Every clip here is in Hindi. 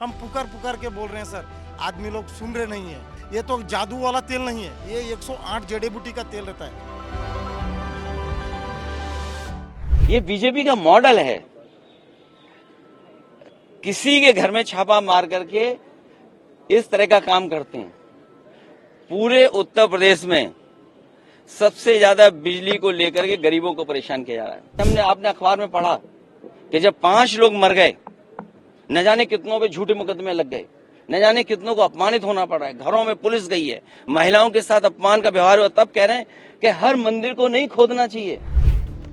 हम पुकार पुकार के बोल रहे हैं सर, आदमी लोग सुन रहे नहीं है। ये तो जादू वाला तेल नहीं है, ये 108 जड़ी बूटी का तेल रहता है। ये बीजेपी का मॉडल है। किसी के घर में छापा मार करके इस तरह का काम करते हैं। पूरे उत्तर प्रदेश में सबसे ज्यादा बिजली को लेकर के गरीबों को परेशान किया जा रहा है। आपने अखबार में पढ़ा कि जब 5 लोग मर गए, न जाने कितनों पे झूठे मुकदमे लग गए, न जाने कितनों को अपमानित होना पड़ा है, घरों में पुलिस गई है, महिलाओं के साथ अपमान का व्यवहार हुआ, तब कह रहे हैं कि हर मंदिर को नहीं खोदना चाहिए।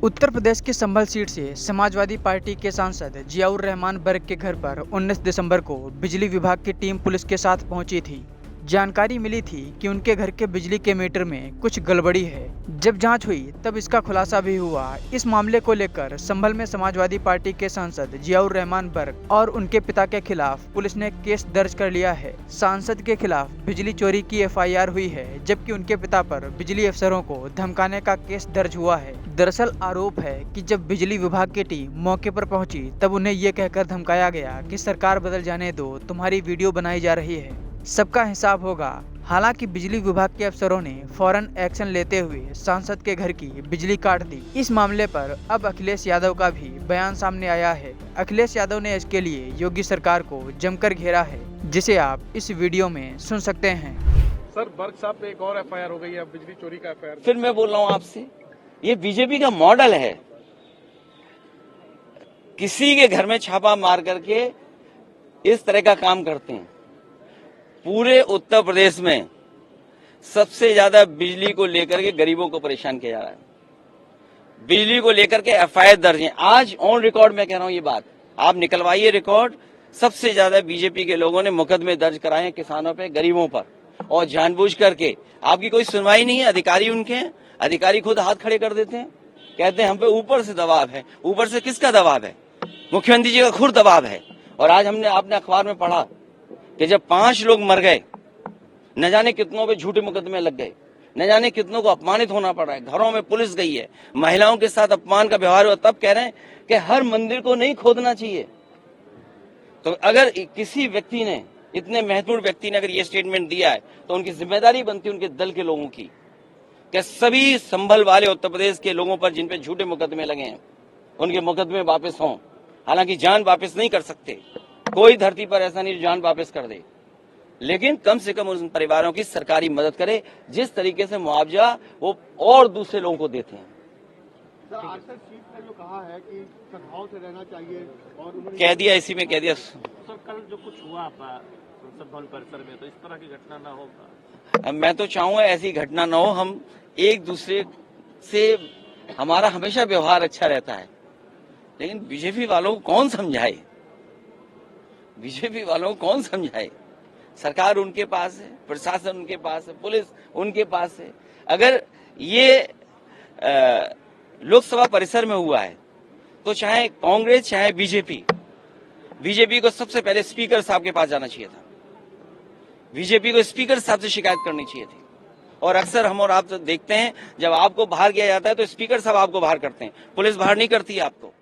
उत्तर प्रदेश की संभल सीट से समाजवादी पार्टी के सांसद जियाउर रहमान बर्ग के घर पर 19 दिसंबर को बिजली विभाग की टीम पुलिस के साथ पहुंची थी। जानकारी मिली थी कि उनके घर के बिजली के मीटर में कुछ गड़बड़ी है। जब जांच हुई तब इसका खुलासा भी हुआ। इस मामले को लेकर संभल में समाजवादी पार्टी के सांसद जियाउर रहमान बर्ग और उनके पिता के खिलाफ पुलिस ने केस दर्ज कर लिया है। सांसद के खिलाफ बिजली चोरी की FIR हुई है, जबकि उनके पिता पर बिजली अफसरों को धमकाने का केस दर्ज हुआ है। दरअसल आरोप है कि जब बिजली विभाग की टीम मौके पर पहुंची तब उन्हें ये कहकर धमकाया गया कि सरकार बदल जाने दो, तुम्हारी वीडियो बनाई जा रही है, सबका हिसाब होगा। हालांकि बिजली विभाग के अफसरों ने फौरन एक्शन लेते हुए सांसद के घर की बिजली काट दी। इस मामले पर अब अखिलेश यादव का भी बयान सामने आया है। अखिलेश यादव ने इसके लिए योगी सरकार को जमकर घेरा है, जिसे आप इस वीडियो में सुन सकते हैं। सर, बर्ग साहब पे एक और FIR हो गई है, बिजली चोरी का FIR। फिर मैं बोल रहा हूं आपसे, ये बीजेपी का मॉडल है। किसी के घर में छापा मार करके इस तरह का काम करते हैं। पूरे उत्तर प्रदेश में सबसे ज्यादा बिजली को लेकर के गरीबों को परेशान किया जा रहा है। बिजली को लेकर के FIR दर्ज है। आज ऑन रिकॉर्ड मैं कह रहा हूं ये बात, आप निकलवाइए रिकॉर्ड। सबसे ज्यादा बीजेपी के लोगों ने मुकदमे दर्ज कराए हैं किसानों पे, गरीबों पर, और जानबूझ करके। आपकी कोई सुनवाई नहीं है। अधिकारी उनके हैं, अधिकारी खुद हाथ खड़े कर देते हैं, कहते हैं हम पे ऊपर से दबाव है। ऊपर से किसका दबाव है? मुख्यमंत्री जी का खुद दबाव है। और आज आपने अखबार में पढ़ा कि जब 5 लोग मर गए, न जाने कितनों पे झूठे मुकदमे लग गए, न जाने कितनों को अपमानित होना पड़ा है, घरों में पुलिस गई है, महिलाओं के साथ अपमान का व्यवहार हुआ, तब कह रहे हैं कि हर मंदिर को नहीं खोदना चाहिए। तो अगर किसी व्यक्ति ने, इतने महत्वपूर्ण व्यक्ति ने अगर ये स्टेटमेंट दिया है, तो उनकी जिम्मेदारी बनती है उनके दल के लोगों की कि सभी संभल वाले उत्तर प्रदेश के लोगों पर जिन पे झूठे मुकदमे लगे हैं, उनके मुकदमे वापस हों। हालांकि जान वापस नहीं कर सकते, कोई धरती पर ऐसा नहीं जो जान वापस कर दे, लेकिन कम से कम उन परिवारों की सरकारी मदद करे जिस तरीके से मुआवजा वो और दूसरे लोगों को देते हैं। आरक्षण सीट ने जो कहा है कि सद्भाव से रहना चाहिए, और उन्होंने कह दिया, इसी में कह दिया। सर, कल जो कुछ हुआ संसद भवन परिसर में, तो इस तरह की घटना ना हो। मैं तो चाहूंगा ऐसी घटना न हो। हम एक दूसरे से, हमारा हमेशा व्यवहार अच्छा रहता है, लेकिन बीजेपी वालों को कौन समझाए? बीजेपी वालों को कौन समझाए? सरकार उनके पास है, प्रशासन उनके पास है, पुलिस उनके पास है। अगर ये लोकसभा परिसर में हुआ है तो चाहे कांग्रेस चाहे बीजेपी को सबसे पहले स्पीकर साहब के पास जाना चाहिए था। बीजेपी को स्पीकर साहब से शिकायत करनी चाहिए थी। और अक्सर हम और आप देखते हैं, जब आपको बाहर किया जाता है तो स्पीकर साहब आपको बाहर करते हैं, पुलिस बाहर नहीं करती है आपको।